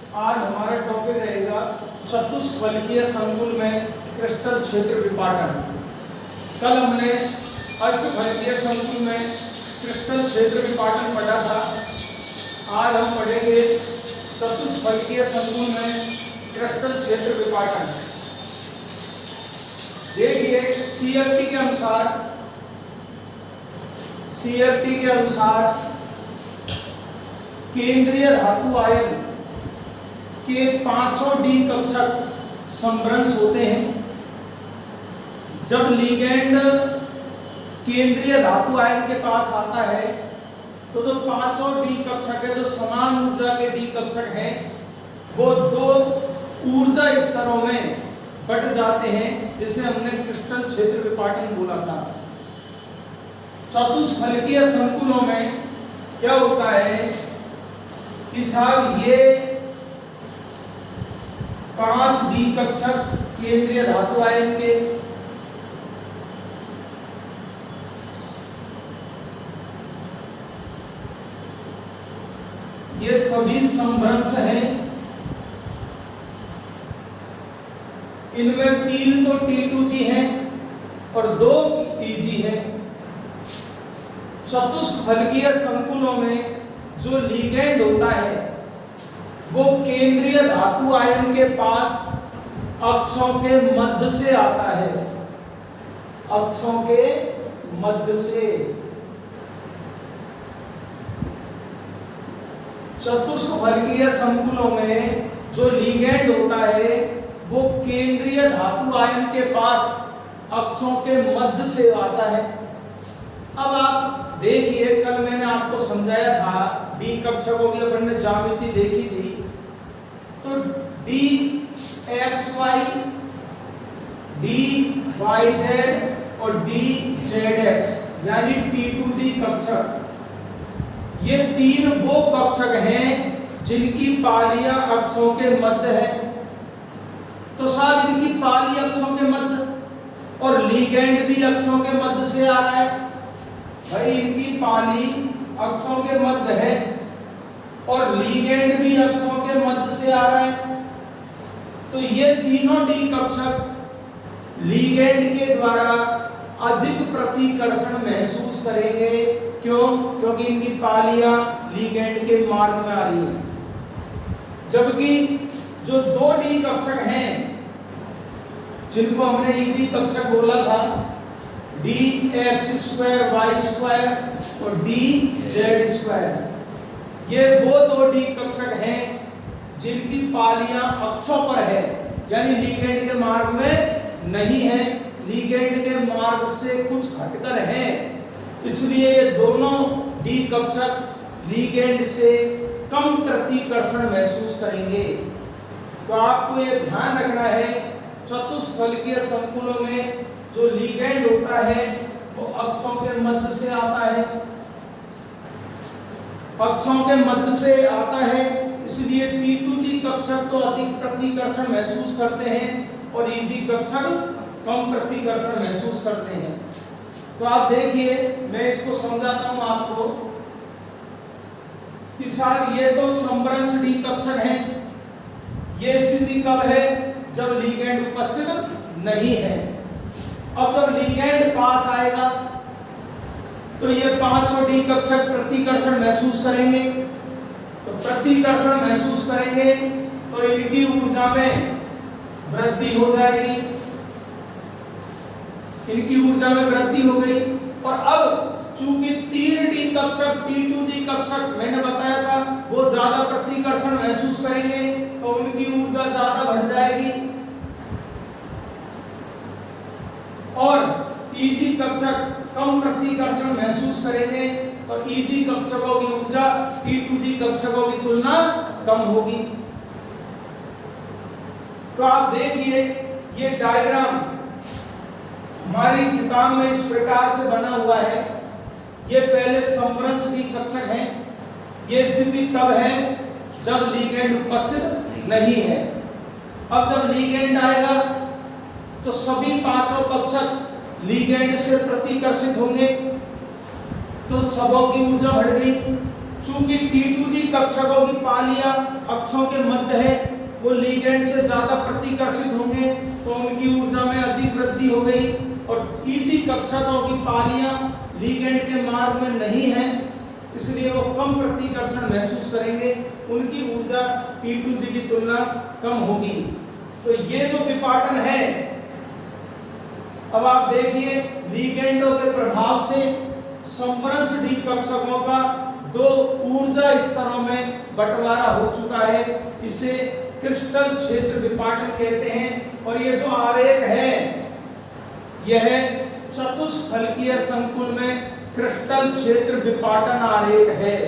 आज हमारा टॉपिक रहेगा चतुष्फलकीय संकुल में क्रिस्टल क्षेत्र विपाटन। कल हमने अष्टफलकीय संकुल में क्रिस्टल क्षेत्र विपाटन पढ़ा था। आज हम पढ़ेंगे चतुष्फलकीय संकुल में क्रिस्टल क्षेत्र विपाटन। देखिए सीएफटी के अनुसार केंद्रीय धातु आयन के पांचों डी कक्षक समभ्रंश होते हैं। जब लिगेंड केंद्रीय धातु आयन के पास आता है तो जो पांचों डी कक्षक है, जो समान ऊर्जा के डी कक्षक हैं, वो दो ऊर्जा स्तरों में बट जाते हैं, जिसे हमने क्रिस्टल क्षेत्र विपाटन बोला था। चतुष्फलकीय संकुलों में क्या होता है कि साहब ये 5 डी कक्षक केंद्रीय धातु आयन के ये सभी समभ्रंश हैं। इनमें 3 तो T2G हैं और 2 EG हैं। चतुष्फलकीय संकुलों में जो लिगेंड होता है वो केंद्रीय धातु आयन के पास अक्षों के मध्य से आता है, अक्षों के मध्य से। चतुष्फलकीय संकुलों में जो लिगेंड होता है वो केंद्रीय धातु आयन के पास अक्षों के मध्य से आता है। अब आप देखिए, कल मैंने आपको समझाया था डी कक्षकों की अपन ने ज्यामिति देखी थी। तो d x y, d y z और डी जेड एक्स यानी T2G कक्षक, ये 3 वो कक्षक हैं जिनकी पालियां अक्षों के मध्य है। तो साहब इनकी पाली अक्षों के मध्य और लिगेंड भी अक्षों के मध्य से आ रहा है। भाई इनकी पाली अक्षों के मध्य है और लिगेंड भी अक्षों के मध्य से आ रहा है। तो ये तीनों डी कक्षक लिगेंड के द्वारा अधिक प्रतिकर्षण महसूस करेंगे। क्यों? क्योंकि इनकी पालियां लिगेंड के मार्ग में आ रही है। जबकि जो 2 डी कक्षक हैं जिनको हमने EG कक्षक बोला था, dx² y² और dz², ये वो 2 डी कक्षक हैं जिनकी पालियां अक्षों पर है, यानी लिगेंड के मार्ग में नहीं है, लिगेंड के मार्ग से कुछ हटकर हैं। इसलिए ये दोनों डी कक्षक लिगेंड से कम प्रतिकर्षण महसूस करेंगे। तो आपको ये ध्यान रखना है, चतुष्फलकीय संकुलों में जो लिगेंड होता है वो अक्षों के मध्य से आता है, अक्षों के मध्य से आता है। इसलिए T2G कक्षक तो अधिक प्रतिकर्षण महसूस करते हैं और EG कक्षक कम प्रतिकर्षण महसूस करते हैं। तो आप देखिए, मैं इसको समझाता हूं आपको कि साहब ये तो समभ्रंश डी कक्षक हैं। ये स्थिति कब है? जब लिगेंड उपस्थित नहीं है। अब जब लिगेंड पास आएगा तो ये 5 डी कक्षक प्रतिकर्षण महसूस करेंगे। तो प्रतिकर्षण महसूस करेंगे तो इनकी ऊर्जा में वृद्धि हो जाएगी, इनकी ऊर्जा में वृद्धि हो गई। और अब चूंकि 3 डी कक्षक T2G कक्षक मैंने बताया था वो ज्यादा प्रतिकर्षण महसूस करेंगे तो उनकी ऊर्जा ज्यादा बढ़ जाएगी। और EG कक्षक कम प्रतिकर्षण महसूस करेंगे तो EG कक्षकों की ऊर्जा T2G कक्षकों की तुलना कम होगी। तो आप देखिए, ये डायग्राम हमारी किताब में इस प्रकार से बना हुआ है। ये पहले समभ्रंश डी कक्षक हैं। ये स्थिति तब है जब लिगेंड उपस्थित नहीं है। अब जब लिगेंड आएगा तो सभी 5 कक्षक लिगेंड से प्रतिकर्षित होंगे तो सबों की ऊर्जा बढ़ गई। चूंकि T2G कक्षकों की पालियां अक्षों के मध्य है, वो लिगेंड से ज्यादा प्रतिकर्षित होंगे, तो उनकी ऊर्जा में अधिक वृद्धि हो गई। और EG कक्षकों की पालियां लिगेंड के मार्ग में नहीं है, इसलिए वो कम प्रतिकर्षण महसूस करेंगे, उनकी ऊर्जा T2G की तुलना कम होगी। तो ये जो विपाटन है, अब आप देखिए लिगेंडों के प्रभाव से समवंश डी कक्षकों का दो ऊर्जा स्तरों में बंटवारा हो चुका है, इसे क्रिस्टल क्षेत्र विपाटन कहते हैं। और ये जो आरेख है, यह चतुष्फलकीय संकुल में क्रिस्टल क्षेत्र विपाटन आरेख है।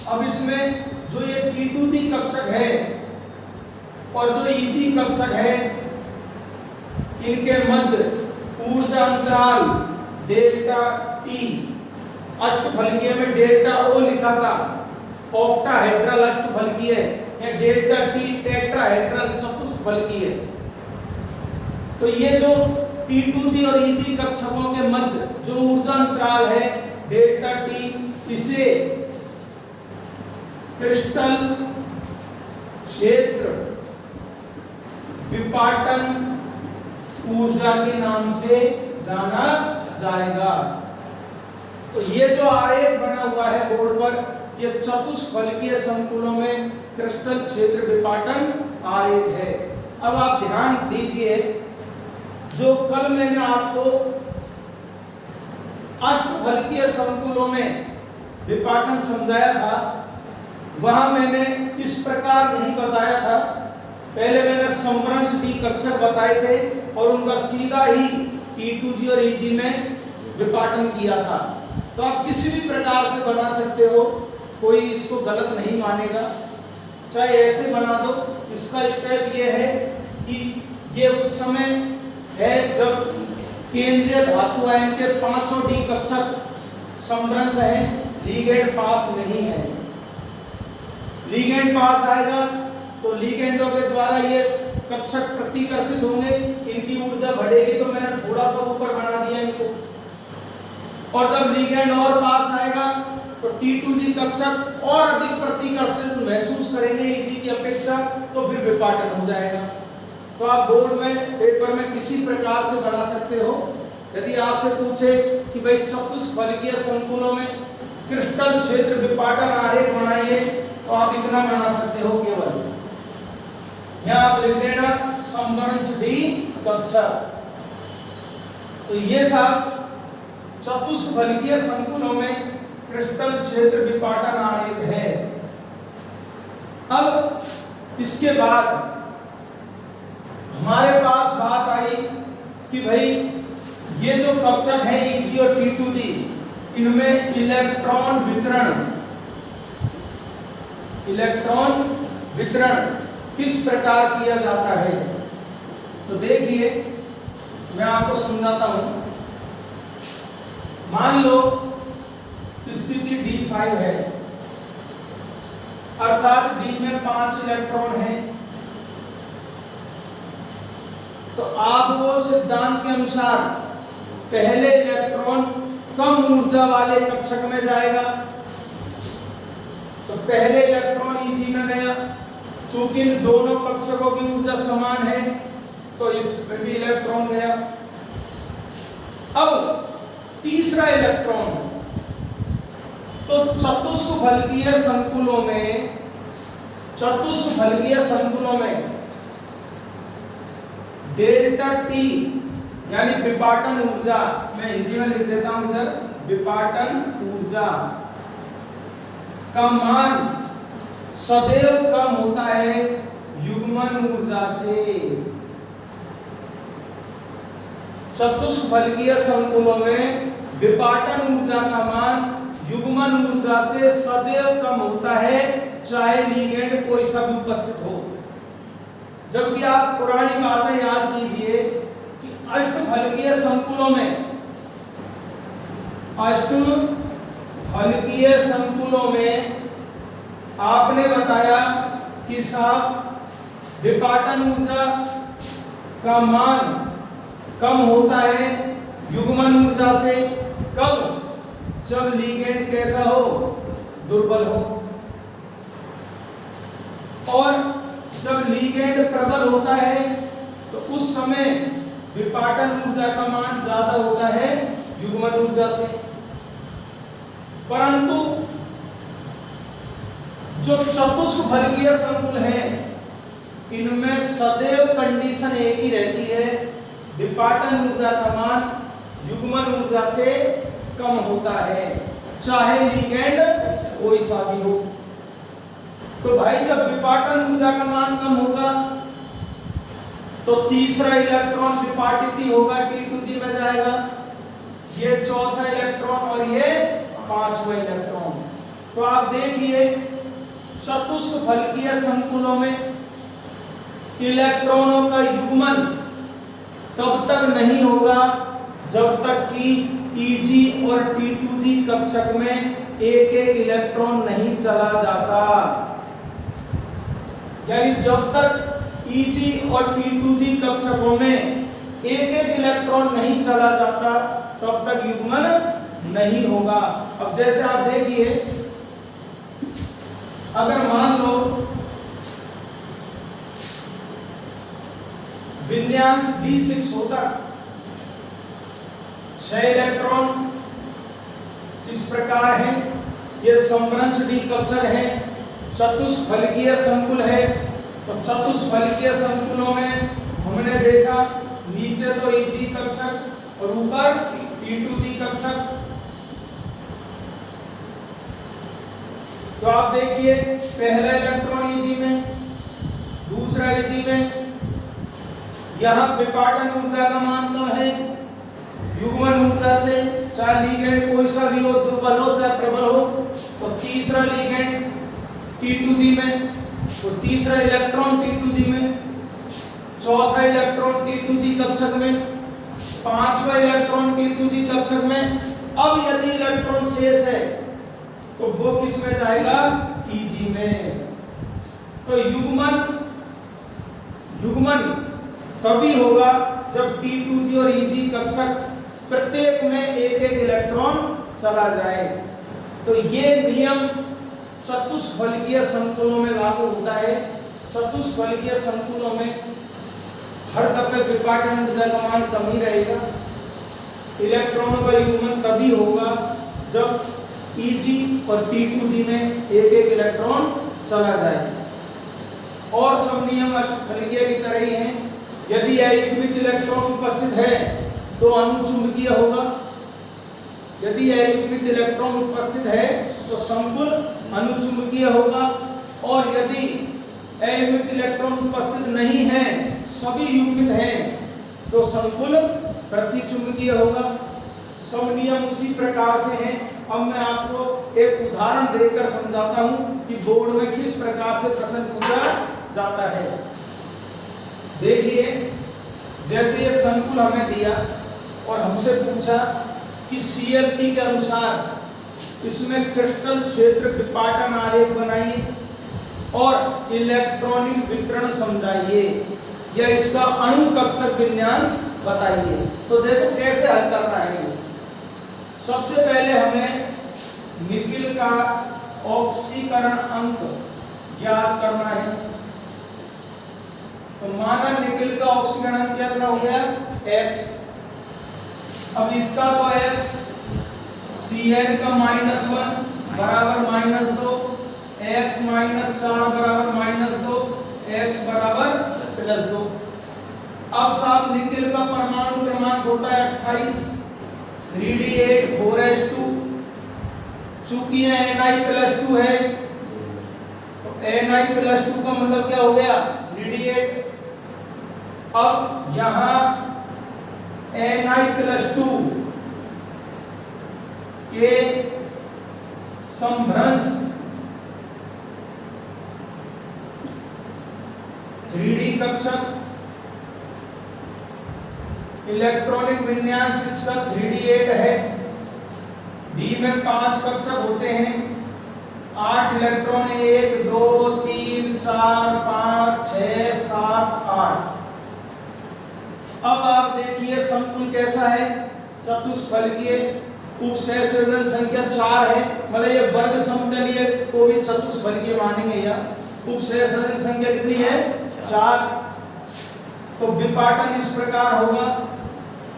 अब इसमें जो ये T2G कक्षक है और जो EG कक्षक है, इनके मध्य ऊर्जा अंतराल डेल्टा T, अष्टफलकीय में डेल्टा O लिखा था, ऑक्टाहेड्रल अष्टफलकीय, या डेल्टा T टेट्राहेड्रल चतुष्फलकीय। तो ये जो T2G और EG कक्षकों के मध्य जो ऊर्जा अंतराल है डेल्टा T, इसे क्रिस्टल क्षेत्र विपाटन ऊर्जा के नाम से जाना जाएगा। तो ये जो आरेख बना हुआ है बोर्ड पर, ये चतुष्फलकीय संकुलों में क्रिस्टल क्षेत्र विपाटन आरेख है। अब आप ध्यान दीजिए, जो कल मैंने आपको अष्टफलकीय संकुलों में विपाटन समझाया था, वहां मैंने इस प्रकार नहीं बताया था। पहले मैंने समवंश डी कक्षक बताए थे और उनका सीधा ही T2G और EG में विपाटन किया था। तो आप किसी भी प्रकार से बना सकते हो, कोई इसको गलत नहीं मानेगा, चाहे ऐसे बना दो। इसका स्टेप ये है कि ये उस समय है जब केंद्रीय धातु आयन के पांचों डी कक्षक समवंश है, लिगेंड पास नहीं है। लिगेंड पास आएगा तो लिगेंडों के द्वारा ये कक्षक प्रतिकर्षित होंगे, इनकी ऊर्जा बढ़ेगी। तो मैंने थोड़ा सा ऊपर बना दिया इनको। और जब लिगेंड और पास आएगा तो T2G कक्षक और अधिक प्रतिकर्षित महसूस करेंगे EG की अपेक्षा, तो फिर विपाटन हो जाएगा। तो आप बोर्ड में पेपर में किसी प्रकार से बना सकते हो। यदि आपसे पूछे कि भाई चतुष्फलकीय संकुलों में क्रिस्टल क्षेत्र विपाटन आरेख बनाइए, तो आप इतना बना सकते हो केवल। यहाँ आप लिख देना समवंश डी कक्षक। तो ये सब चतुष्फलकीय संकुलों में क्रिस्टल क्षेत्र विपाटन आरेख है। अब इसके बाद हमारे पास बात आई कि भाई ये जो कक्षक है EG और T2G, इनमें इलेक्ट्रॉन वितरण किस प्रकार किया जाता है। तो देखिए मैं आपको समझाता हूं। मान लो स्थिति D5 है, अर्थात D में 5 इलेक्ट्रॉन हैं। तो आप वो सिद्धांत के अनुसार पहले इलेक्ट्रॉन कम ऊर्जा वाले कक्षक में जाएगा। तो पहले इलेक्ट्रॉन EG में गया, चूंकि दोनों कक्षकों की ऊर्जा समान है तो इसमें भी इलेक्ट्रॉन गया। अब तीसरा इलेक्ट्रॉन, तो चतुष्फलकीय संकुलों में डेल्टा T यानी विपाटन ऊर्जा, मैं हिंदी में लिख देता हूं इधर, विपाटन ऊर्जा का मान सदैव कम होता है युग्मन ऊर्जा से। चतुष्फलकीय संकुलों में विपाटन ऊर्जा का मान युग्मन ऊर्जा से सदैव कम होता है, चाहे लिगेंड कोई सा भी उपस्थित हो। जबकि आप पुरानी बातें याद कीजिए कि अष्टफलकीय संकुलों में आपने बताया कि साहब विपाटन ऊर्जा का मान कम होता है युग्मन ऊर्जा से। कब? जब लिगेंड कैसा हो, दुर्बल हो। और जब लिगेंड प्रबल होता है तो उस समय विपाटन ऊर्जा का मान ज्यादा होता है युग्मन ऊर्जा से। परंतु जो चतुष्फलकीय संकुल है इनमें सदैव कंडीशन एक ही रहती है, विपाटन ऊर्जा का मान युग्मन ऊर्जा से कम होता है, चाहे लिगेंड कोई सा भी हो। तो भाई जब विपाटन ऊर्जा का मान कम होगा तो तीसरा इलेक्ट्रॉन विपाटित ही होगा, T2G में जाएगा, ये चौथा इलेक्ट्रॉन और ये पांचवा इलेक्ट्रॉन। तो आप देखिए चतुष्फलकीय संकुलों में इलेक्ट्रॉनों का युग्मन तब तक नहीं होगा जब तक कि Eg और T2G कक्षक में एक एक इलेक्ट्रॉन नहीं चला जाता। यानी जब तक Eg और T2G कक्षकों में एक एक इलेक्ट्रॉन नहीं चला जाता तब तक युग्मन नहीं होगा। अब जैसे आप देखिए, अगर मान लो विन्यास D6 होता, 6 इलेक्ट्रॉन इस प्रकार है, ये समभ्रंश डी कक्षक है, चतुष्फलकीय संकुल है। तो चतुष्फलकीय संकुलों में हमने देखा नीचे तो Eg कक्षक और ऊपर T2G कक्षक। तो आप देखिए पहला इलेक्ट्रॉन Eg में, दूसरा Eg में, यहां विपाटन ऊर्जा का मान कम है युग्मन ऊर्जा से, चाहे लिगेंड कोई सा भी हो, दुर्बल हो चाहे प्रबल हो। तो तीसरा लिगेंड T2G में, तो तीसरा इलेक्ट्रॉन T2G में, चौथा इलेक्ट्रॉन T2G कक्षक में, पांचवा इलेक्ट्रॉन T2G कक्षक में। अब यदि इलेक्ट्रॉन शेष है तो वो किस में जाएगा? Eg में। तो युग्मन तभी होगा जब T2G और Eg कक्षक प्रत्येक में एक एक इलेक्ट्रॉन चला जाए। तो ये नियम चतुष्फलकीय संकुलों में लागू होता है। चतुष्फलकीय संकुलों में हर दफे विपाटन ऊर्जा का मान कम ही रहेगा, इलेक्ट्रॉनों का युग्मन तभी होगा जब Eg और T2G में एक एक इलेक्ट्रॉन चला जाए। और सब नियम अष्टफलकीय की तरह ही हैं। यदि अयुग्मित इलेक्ट्रॉन उपस्थित है तो अनुचुंबकीय होगा, यदि अयुग्मित इलेक्ट्रॉन उपस्थित है तो संकुल अनुचुंबकीय होगा, और यदि अयुग्मित इलेक्ट्रॉन उपस्थित नहीं है, सभी युग्मित हैं, तो संकुल प्रतिचुंबकीय होगा। सब नियम उसी प्रकार से हैं। अब मैं आपको एक उदाहरण देकर समझाता हूं कि बोर्ड में किस प्रकार से प्रश्न पूछा जाता है। देखिए, जैसे ये संकुल हमें दिया और हमसे पूछा कि CLT के अनुसार इसमें क्रिस्टल क्षेत्र विपाटन आरेख बनाइए और इलेक्ट्रॉनिक वितरण समझाइए या इसका अणु कक्षक विन्यास बताइए। तो देखो कैसे हल करना है। सबसे पहले हमें निकिल का ऑक्सीकरण अंक ज्ञात करना है। तो माना निकिल का ऑक्सीकरण अंक कितना हो गया? X। अब इसका तो X, Cl का -1 बराबर -2, X -4 बराबर -2, X बराबर +2। अब साहब निकिल का परमाणु क्रमांक होता है 28, 3D8 4s2। चूंकि Na+2 है तो Na+2 का मतलब क्या हो गया? 3D8। अब यहां Na+2 के समभ्रंश 3D कक्षक, इलेक्ट्रॉनिक विन्यास इसका 3D8 है। D में 5 कक्षक होते हैं, 8 इलेक्ट्रॉन, 1 2 3 4 5 6 7 8। अब आप देखिए संकुल कैसा है? चतुष्फलकीय। उपसहसरण संख्या 4 है, मतलब ये वर्ग समतलीय को भी चतुष्फलकीय मानेंगे। या उपसहसरण संख्या कितनी है? 4। तो विपाटन इस प्रकार होगा,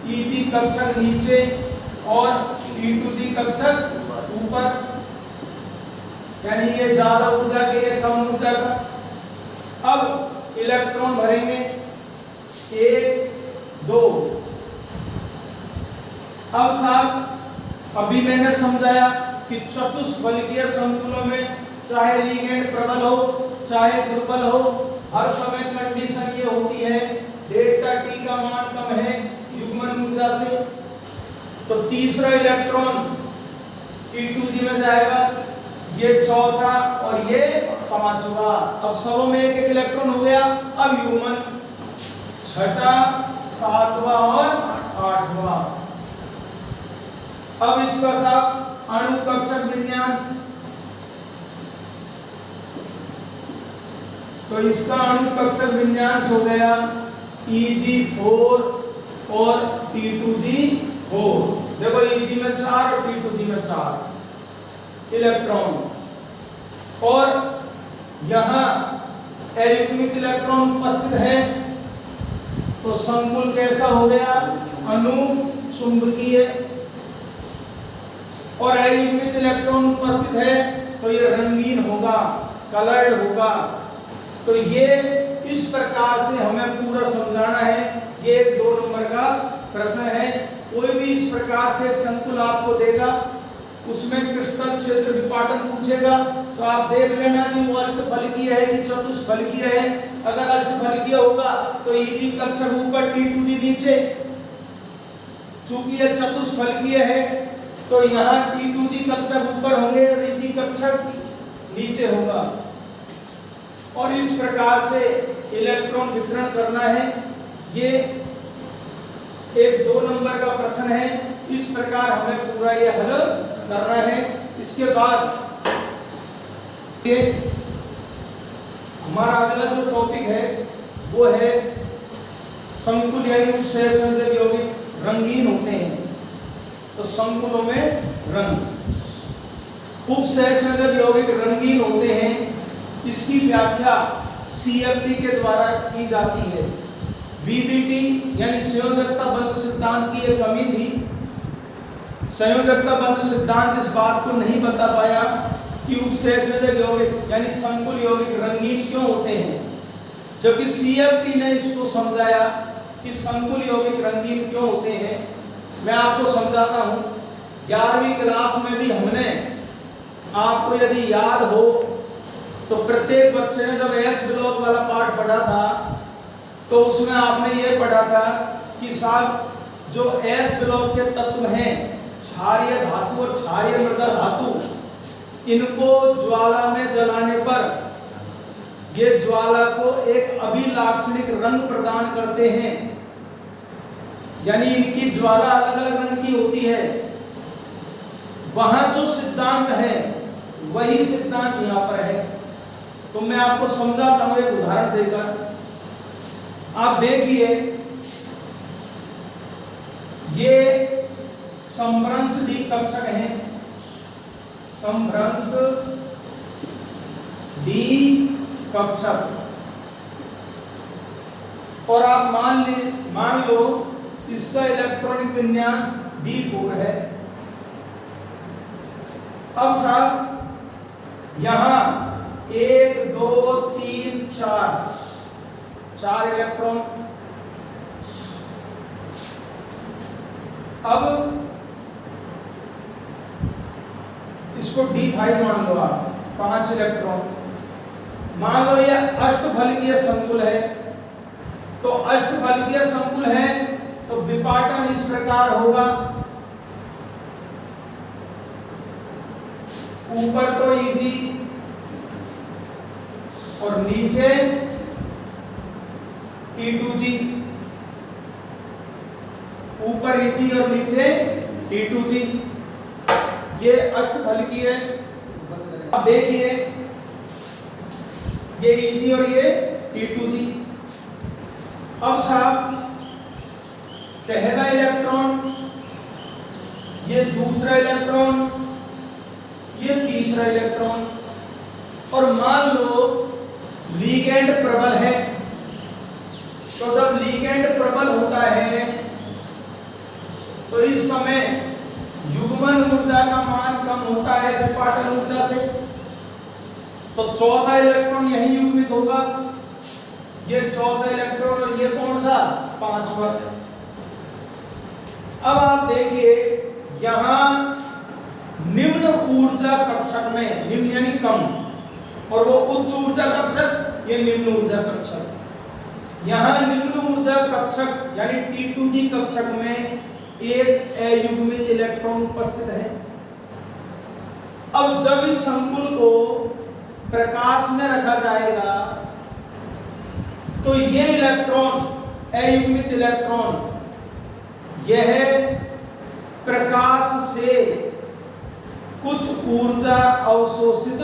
Eg कक्षक नीचे और E2G कक्षक ऊपर, यानी ये ज्यादा ऊर्जा के, ये कम ऊर्जा का। अब इलेक्ट्रॉन भरेंगे 1 2। अब साहब अभी मैंने समझाया कि चतुष्फलकीय संकुलों में चाहे लिगेंड प्रबल हो चाहे दुर्बल हो, हर समय कंडीशन ये होती है डेल्टा टी का मान कम है युग्मन ऊर्जा से। तो तीसरा इलेक्ट्रॉन E2G में जाएगा, ये चौथा और ये पांचवा। अब सबों में एक एक इलेक्ट्रॉन हो गया। अब युग्मन छठा, सातवां और आठवां। अब इसका साहब अणु कक्षक विन्यास, तो इसका अणु कक्षक विन्यास हो गया Eg4 और T2G4। देखो Eg में 4 और T2G में 4 इलेक्ट्रॉन, और यहां अयुग्मित इलेक्ट्रॉन उपस्थित है। तो संकुल कैसा हो गया? अनुचुंबकीय। और अयुग्मित इलेक्ट्रॉन उपस्थित है तो ये रंगीन होगा, कलर्ड होगा। तो ये इस प्रकार से हमें पूरा समझाना है। ये 2 नंबर का प्रश्न है। कोई भी इस प्रकार से संकुल आपको देगा, उसमें क्रिस्टल क्षेत्र विपाटन पूछेगा, तो आप देख लेना कि वो अष्टफलकीय है कि चतुष्फलकीय है। अगर अष्टफलकीय होगा तो Eg कक्षक ऊपर, T2G नीचे। चूंकि ये चतुष्फलकीय है तो यहाँ T2G कक्षक ऊपर होंगे और Eg कक्षक नीचे होगा। और इस प्रकार से इलेक्ट्रॉन वितरण करना है। ये एक 2 नंबर का प्रश्न है। इस प्रकार हमें पूरा ये हल करना है। इसके बाद ये हमारा अगला जो टॉपिक है वो है संकुल, यानी उपसहसंयोजक यौगिक रंगीन होते हैं। तो संकुलों में रंग, उपसहसंयोजक यौगिक रंगीन होते हैं, इसकी व्याख्या CFT के द्वारा की जाती है। VBT यानी संयोजकता बंध सिद्धांत की एक कमी थी। संयोजकता बंध सिद्धांत इस बात को नहीं बता पाया कि उपसहसंयोजक यौगिक यानी संकुल यौगिक रंगीन क्यों होते हैं, जबकि CFT ने इसको समझाया कि संकुल यौगिक रंगीन क्यों होते हैं। मैं आपको समझाता हूँ। 11वीं क्लास में भी हमने, आपको यदि याद हो तो प्रत्येक बच्चे ने जब S ब्लॉक वाला पाठ पढ़ा था तो उसमें आपने ये पढ़ा था कि साहब जो S ब्लॉक के तत्व हैं, क्षारीय धातु और क्षारीय मृदा धातु, इनको ज्वाला में जलाने पर ये ज्वाला को एक अभिलाक्षणिक रंग प्रदान करते हैं। यानी इनकी ज्वाला अलग अलग रंग की होती है। वहां जो सिद्धांत है वही सिद्धांत यहाँ पर है। तो मैं आपको समझाता हूं एक उदाहरण देकर। आप देखिए, ये समभ्रंश डी कक्षक है, समभ्रंश डी कक्षक। और आप मान लो इसका इलेक्ट्रॉनिक विन्यास D4 है। अब साहब यहां 1 2 3 4 इलेक्ट्रॉन। अब इसको D5 मान लो आप, 5 इलेक्ट्रॉन। मान लो यह अष्टफलकीय संकुल है। तो अष्टफलकीय संकुल है तो विपाटन इस प्रकार होगा। ऊपर तो Eg और नीचे T2G, ऊपर Eg और नीचे T2G। ये अष्टफलकीय है। अब देखिए, ये Eg और ये T2G। अब साहब पहला इलेक्ट्रॉन ये दूसरा इलेक्ट्रॉन, ये तीसरा इलेक्ट्रॉन। और मान लो लिगेंड प्रबल है, तो जब लिगेंड प्रबल होता है तो इस समय युग्मन ऊर्जा का मान कम होता है विपाटन ऊर्जा से, तो चौथा इलेक्ट्रॉन यही युग्मित होगा, ये चौथा इलेक्ट्रॉन, और ये कौन सा, पांचवा। अब आप देखिए यहां निम्न ऊर्जा कक्षक में, निम्न यानी कम, और वो उच्च ऊर्जा कक्षक, ये निम्न ऊर्जा कक्षक। यहां निम्न ऊर्जा कक्षक यानी T2G कक्षक में एक अयुग्मित इलेक्ट्रॉन उपस्थित है। अब जब इस संकुल को प्रकाश में रखा जाएगा तो ये इलेक्ट्रॉन, अयुग्मित इलेक्ट्रॉन, यह प्रकाश से कुछ ऊर्जा अवशोषित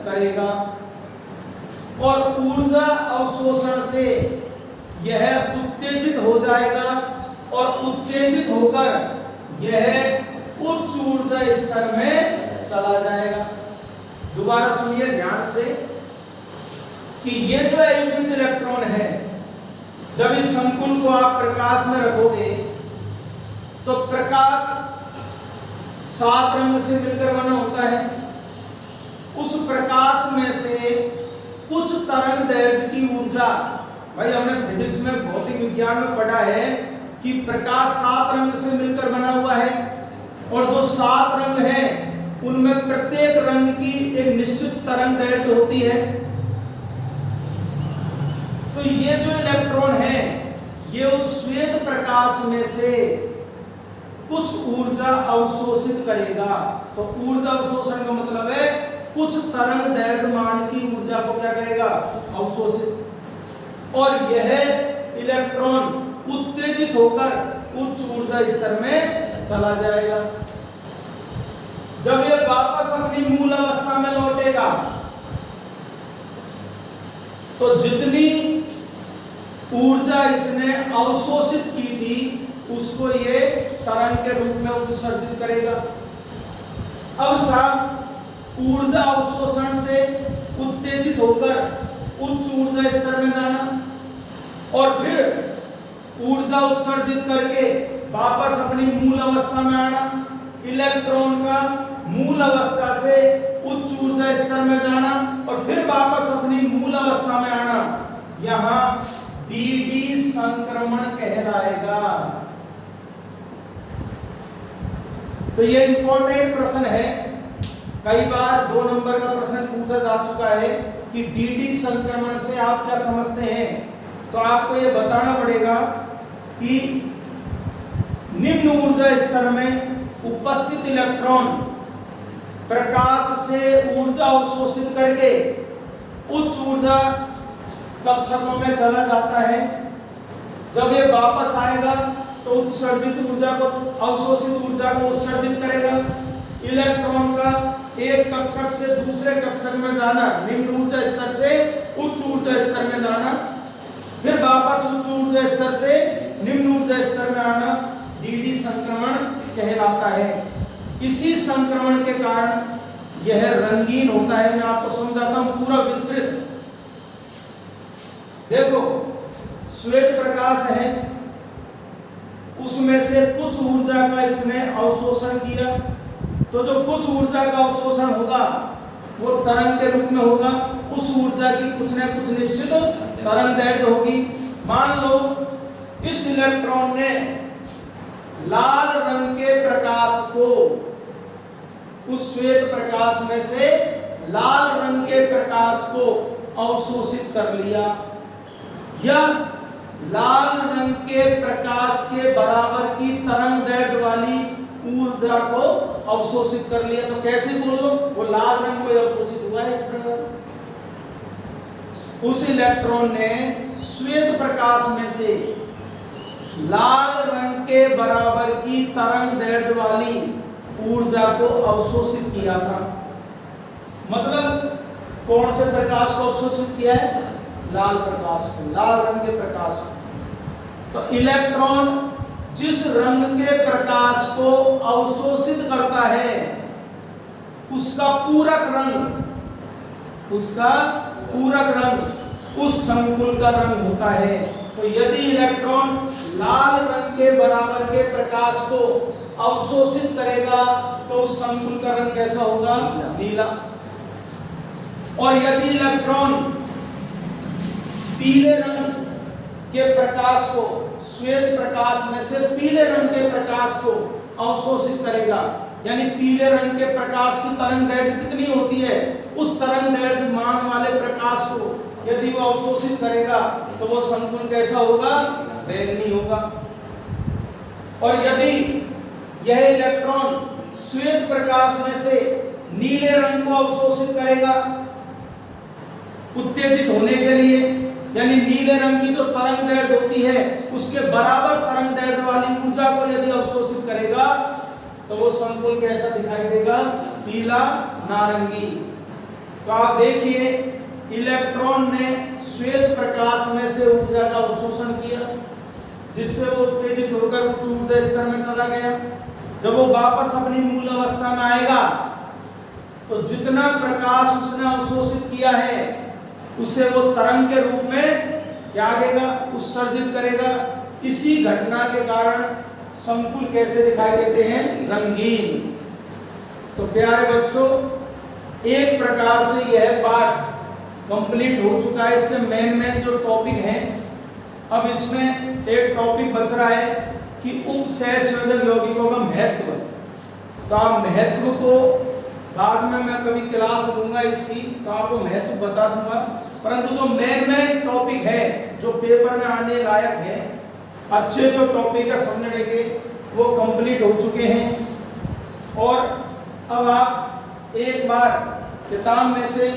करेगा और ऊर्जा अवशोषण से यह उत्तेजित हो जाएगा और उत्तेजित होकर यह उच्च ऊर्जा स्तर में चला जाएगा। दोबारा सुनिए ध्यान से कि ये जो अयुग्मित इलेक्ट्रॉन है, जब इस संकुल को आप प्रकाश में रखोगे तो प्रकाश 7 रंग से मिलकर बना होता है। उस प्रकाश में से कुछ तरंग दैर्ध्य की ऊर्जा, भाई हमने फिजिक्स में, भौतिक विज्ञान में पढ़ा है कि प्रकाश 7 रंग से मिलकर बना हुआ है, और जो 7 रंग हैं उनमें प्रत्येक रंग की एक निश्चित तरंग दैर्ध्य होती है। तो ये जो इलेक्ट्रॉन है ये उस श्वेत प्रकाश में से कुछ ऊर्जा अवशोषित करेगा। तो ऊर्जा अवशोषण का मतलब है कुछ तरंग दैर्ध्य मान की ऊर्जा को क्या करेगा, अवशोषित, और यह इलेक्ट्रॉन उत्तेजित होकर उच्च ऊर्जा स्तर में चला जाएगा। जब यह वापस अपनी मूल अवस्था में लौटेगा तो जितनी ऊर्जा इसने अवशोषित की थी उसको ये तरंग के रूप में उत्सर्जित करेगा। अब साहब ऊर्जा अवशोषण से उत्तेजित होकर उच्च ऊर्जा स्तर में जाना और फिर ऊर्जा उत्सर्जित करके वापस अपनी मूल अवस्था में आना, इलेक्ट्रॉन का मूल अवस्था से उच्च ऊर्जा स्तर में जाना और फिर वापस अपनी मूल अवस्था में आना, यहां dd संक्रमण कहलाएगा। तो ये इंपॉर्टेंट प्रश्न है, कई बार 2 नंबर का प्रश्न पूछा जा चुका है कि dd संक्रमण से आप क्या समझते हैं। तो आपको ये बताना पड़ेगा कि निम्न ऊर्जा स्तर में उपस्थित इलेक्ट्रॉन प्रकाश से ऊर्जा अवशोषित करके उच्च ऊर्जा कक्षकों में चला जाता है। जब ये वापस आएगा तो उत्सर्जित ऊर्जा को, अवशोषित ऊर्जा को उत्सर्जित करेगा। इलेक्ट्रॉन का एक कक्षक से दूसरे कक्षक में जाना, निम्न ऊर्जा स्तर से उच्च ऊर्जा स्तर में जाना, फिर वापस उच्च ऊर्जा स्तर से निम्न ऊर्जा स्तर में आना, dd संक्रमण कहलाता है। इसी संक्रमण के कारण यह रंगीन होता है। मैं आपको समझाता हूं पूरा विस्तृत। देखो श्वेत प्रकाश है, उसमें से कुछ ऊर्जा का इसने अवशोषण किया, तो जो कुछ ऊर्जा का अवशोषण होगा वो तरंग के रूप में होगा। उस ऊर्जा की कुछ न कुछ निश्चित तरंग दैर्ध्य होगी। मान लो इस इलेक्ट्रॉन ने लाल रंग के प्रकाश को, उस श्वेत प्रकाश में से लाल रंग के प्रकाश को अवशोषित कर लिया, या लाल रंग के प्रकाश के बराबर की तरंग दैर्ध्य वाली ऊर्जा को अवशोषित कर लिया। तो कैसे बोल लो, वो लाल रंग को अवशोषित हुआ है इस प्रकार। उस इलेक्ट्रॉन ने श्वेत प्रकाश में से लाल रंग के बराबर की तरंग दैर्ध्य वाली ऊर्जा को अवशोषित किया था। मतलब कौन से प्रकाश को अवशोषित किया है, लाल प्रकाश को, लाल रंग के प्रकाश को। तो इलेक्ट्रॉन जिस रंग के प्रकाश को अवशोषित करता है उसका पूरक रंग उस संकुल का रंग होता है। तो यदि इलेक्ट्रॉन लाल रंग के बराबर के प्रकाश को अवशोषित करेगा तो उस संकुल का रंग कैसा होगा? नीला। और यदि इलेक्ट्रॉन पीले रंग के प्रकाश को, श्वेत प्रकाश में से पीले रंग के प्रकाश को अवशोषित करेगा, यानी पीले रंग के प्रकाश की तरंग दैर्घ्य कितनी होती है, उस तरंग दैर्घ्य मान वाले प्रकाश को यदि वो अवशोषित करेगा तो वो संकुल कैसा होगा? बैंगनी होगा। और यदि यह इलेक्ट्रॉन श्वेत प्रकाश में से नीले रंग को अवशोषित करेगा उत्तेजित होने के लिए, यानी नीले रंग की जो तरंग दैर्घ्य होती है उसके बराबर तरंग दैर्घ्य वाली ऊर्जा को यदि अवशोषित करेगा तो वो संकुल कैसा दिखाई देगा? पीला नारंगी। तो आप देखिए इलेक्ट्रॉन ने श्वेत प्रकाश में से ऊर्जा का अवशोषण किया जिससे वो उत्तेजित होकर उच्च ऊर्जा स्तर में चला गया। जब वो वापस अपनी मूल अवस्था में आएगा तो जितना प्रकाश उसने अवशोषित किया है उसे वो तरंग के रूप में त्यागेगा, उत्सर्जित करेगा। इसी घटना के कारण संकुल कैसे दिखाई देते हैं? रंगीन। तो प्यारे बच्चों, एक प्रकार से यह पाठ कंप्लीट हो चुका है। इसके मेन जो टॉपिक हैं, अब इसमें एक टॉपिक बच रहा है कि उपसहसंयोजक यौगिकों का महत्व। तो आप महत्व को बाद में मैं कभी क्लास लूंगा इसकी तो आपको महत्व बता दूंगा, परंतु जो मेन टॉपिक है जो पेपर में आने लायक है, अच्छे जो टॉपिक है समझने के, वो कंप्लीट हो चुके हैं। और अब आप एक बार किताब में से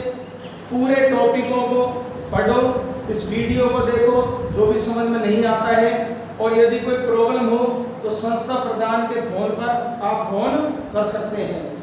पूरे टॉपिकों को पढ़ो, इस वीडियो को देखो, जो भी समझ में नहीं आता है, और यदि कोई प्रॉब्लम हो तो संस्था प्रधान के फोन पर आप फोन कर सकते हैं।